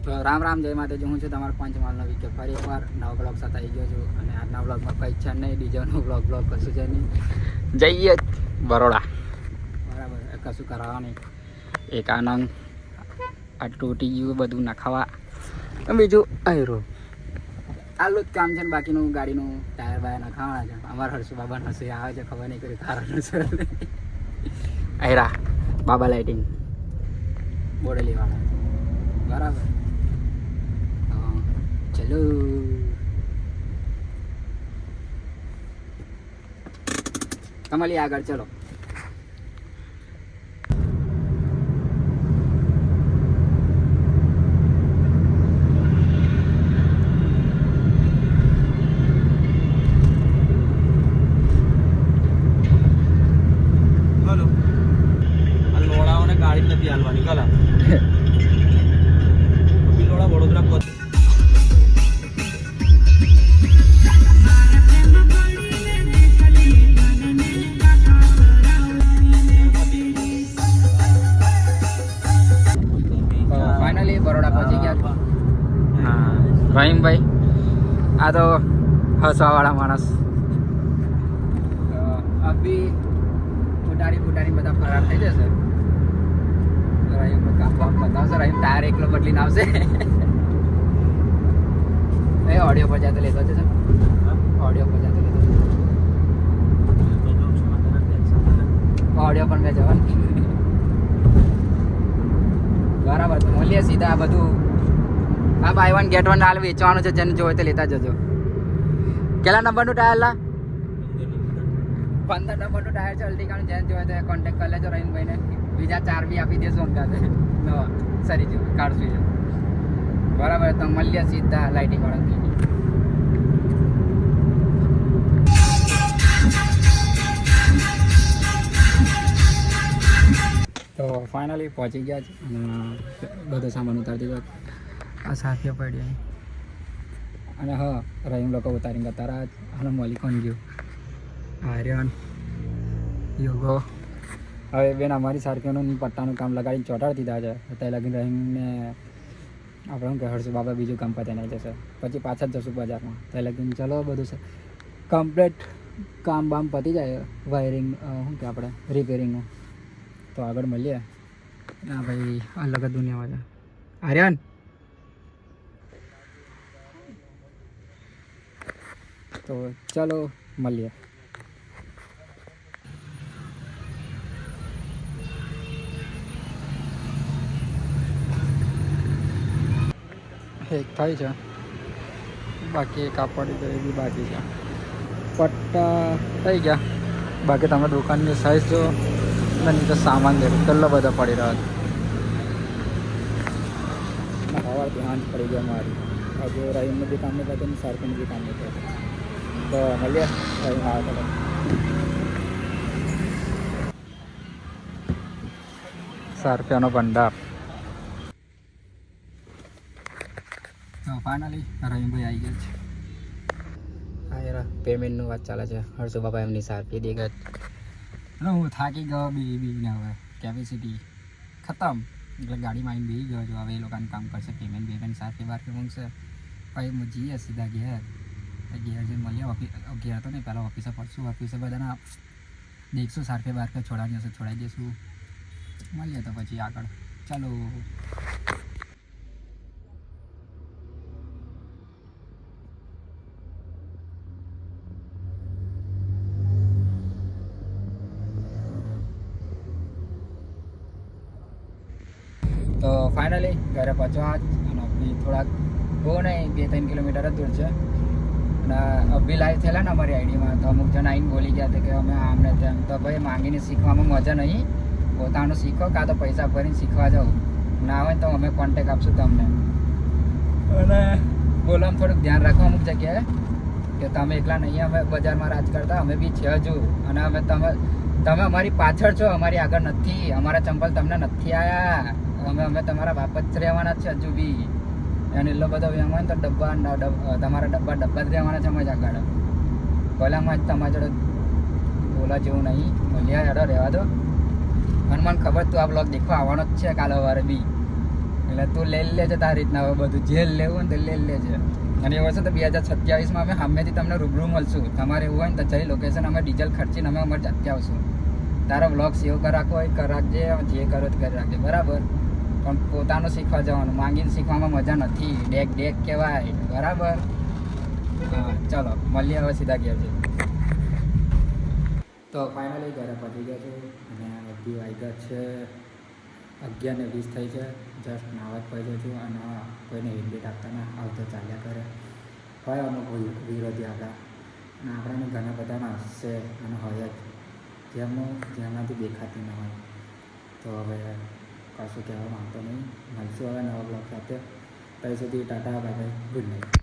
તો રામ રામ જય માતાજી. હું છું તમારો પંચમહાલનો વિકે ફરી એકવાર નવા બ્લોગ સાથે આવી ગયો છું. અને આજના બ્લોગમાં કંઈ છે નહીં, ડીજેનો બ્લોગ કશું છે નહીં. જઈએ બરોડા બરાબર, કશું કરાવવા નહીં. એક આનંદ આ તૂટી ગયું બધું નખાવા, બીજું આયરું આટલું જ કામ છે ને બાકીનું ગાડીનું ટાયર બાયર નખાવાના છે. અમારા હર્ષુ બાબા હસી આવે છે, ખબર નહીં કરી કારણ છે. આયરા બાબા લાઇટિંગ બોડેલી વાળા બરાબર. ચલો કમલી આગળ ચલો. લોડાઓને ગાડી નથી હાલવાની કલા લોડા વડોદરા પહોંચે. ફાઇનલી બરોડા પહોંચી ગયા. હા રહીમભાઈ, આ તો હસવાવાળા માણસ. અભી ફૂટાડી બધા ફરાર થઈ જશે. રહીમ કામ બામ બતાવશે. રહીમ ટાયર એકલો બદલીને આવશે. એ ઓડિયો પર જાતે લેતો છે સર, ઓડિયો પર જાતે લેતો છે. ઓડિયો પણ મેં જવાનું બરાબર. તો મળીએ સીધા. આ બધું આ બાય વન ગેટ વન હાલ વેચવાનું છે. જેને જોવે તે લેતા જજો. કેટલા નંબરનું ટાયર લા? 15 નંબરનું ટાયર છે અલ્ટિકાનું. જેને જોવે તે કોન્ટેક્ટ કરી લેજો રહીમભાઈને. બીજા 4 બી આપી દેશું અંકાતે નવા સરી જો કાઢશું છે બરાબર. તો મળીએ સીધા લાઇટિંગ વાળા. તો ફાઇનલી પહોંચી ગયા છે અને બધો સામાન ઉતારી દીધો. આ સાથીઓ પડી અને હા રહીમ લોકો ઉતારી ગયા તારા જ. અને મલિક કોણ ગયું? આર્યન યોગો. હવે બેન અમારી સારખીઓનું પટ્ટાનું કામ લગાડીને ચોંટાડી દીધા છે. ત્યાં લગીને રહીમને આપણે શું કે હર્ષુ બાબા બીજું કામ પતે નહીં જશે. પછી પાછા જ જશું બજારમાં. ત્યાં લગીને ચલો બધું છે કમ્પ્લીટ કામ બામ પતી જાય. વાયરિંગ શું કે આપણે રિપેરિંગનું. તો આગળ મળીએ. ના ભાઈ અલગ જ દુનિયામાં છે. આર્યન તો ચલો મળીએ. એક થાય છે બાકી કાપડ બી બાકી છે. પટ્ટા થઈ ગયા બાકી. તમે દુકાનની સાઈઝ જો ને નીચે સામાન દેખો કેટલો બધો પડી રહ્યો છે. સવારથી હાંજ પડી ગયા મારી. હજુ રહીમનું બી કામ નહીં કરતું, સારકીનું બી કામ નહીં કરતું. તો મળીએ રહીમ આવે તો. સારફિયાનો ભંડાર. તો ફાઇનલી રહીમભાઈ આવી ગયા છે. હા યાર પેમેન્ટનું વાત ચાલે છે. હર્ષુ બાબા એમની સારફી દે ગયા. અને હું થાકી ગયો બીને. હવે કેપેસિટી ખતમ એટલે ગાડીમાં આવીને બેસી ગયો છું. હવે એ લોકોને કામ કરશે. પેમેન્ટ સારફી બારફી માંગશે. પછી હું જઈએ સીધા ઘેર. ઘેર જઈને મળીએ. ઘેર તો નહીં, પહેલાં ઓફિસે પડશું. ઓફિસે બધાના દેખશું સારફી બારફી છોડાવી હશે છોડાવી દઈશું. મળીએ તો પછી આગળ ચાલો. તો ફાઇનલી ઘરે પહોંચવા જ. અને અભી થોડાક બહુ નહીં 2-3 કિલોમીટર જ દૂર છે. અને અભી લાઈવ થયેલા ને અમારી આઈડીમાં તો અમુક જણ આવીને બોલી ગયા હતા કે અમે આમને તેમ. તો ભાઈ માંગીને શીખવામાં મજા નહીં. પોતાનું શીખો કાં તો પૈસા ભરીને શીખવા જાઓ. ના હોય તો અમે કોન્ટેક આપશું તમને. અને બોલવામાં થોડુંક ધ્યાન રાખો અમુક જગ્યાએ કે તમે એકલા નહીં. અમે બજારમાં રાજ કરતા અમે બી છે હજુ. અને અમે તમે અમારી પાછળ છો, અમારી આગળ નથી. અમારા ચંપલ તમને નથી આવ્યા. અમે તમારા બાપ જ રહેવાના છે હજુ બી. અને એટલો બધો વ્યંગ હોય ને તો તમારા ડબ્બા જ રહેવાના છે મજા આગળ. પહેલાંમાં જ તમારા જોડે બોલા જેવું નહીં. મળ્યા હેડો રહેવા દો. અને મને ખબર તું આ બ્લોગ દેખવા આવવાનો જ છે કાલે સવારે બી. એટલે તું લઈ લેજે તારી રીતના હવે બધું જે લેવું ને તે લઈ લેજે. અને એ વર્ષે તો 2027માં અમે સામેથી તમને રૂબરૂ મળશું. તમારે એવું હોય ને તો જઈ લોકેશન અમે ડીઝલ ખર્ચીને અમે અમારે જાતે આવશું. તારા વ્લોગ સેવ કરી રાખો હોય કરી રાખજે, જે કરો તે કરી રાખજે બરાબર. પણ પોતાનું શીખવા જવાનું, માંગીને શીખવામાં મજા નથી. ડેક કહેવાય બરાબર. હા ચાલો મળીએ હવે સીધા ઘેર છે. તો ફાઇનલી ઘરે પહોંચી ગયા છું અને અડધી વાગ્યા છે 11:20 થઈ છે. જસ્ટ નાવા જ પહોંચ્યો છું અને કોઈને હિન્દી આપતા ના આવતો ચાલ્યા કરે હોય અમુક વિરોધી આપણા અને આપણાને ઘણા બધાના હશે અને હોય જ જેમાંથી દેખાતી ન હોય. તો હવે કશું કહેવા માંગતો નહીં. મળશું હવે નવા બ્લોગ સાથે. ત્યાં સુધી Tata bye bye, good night.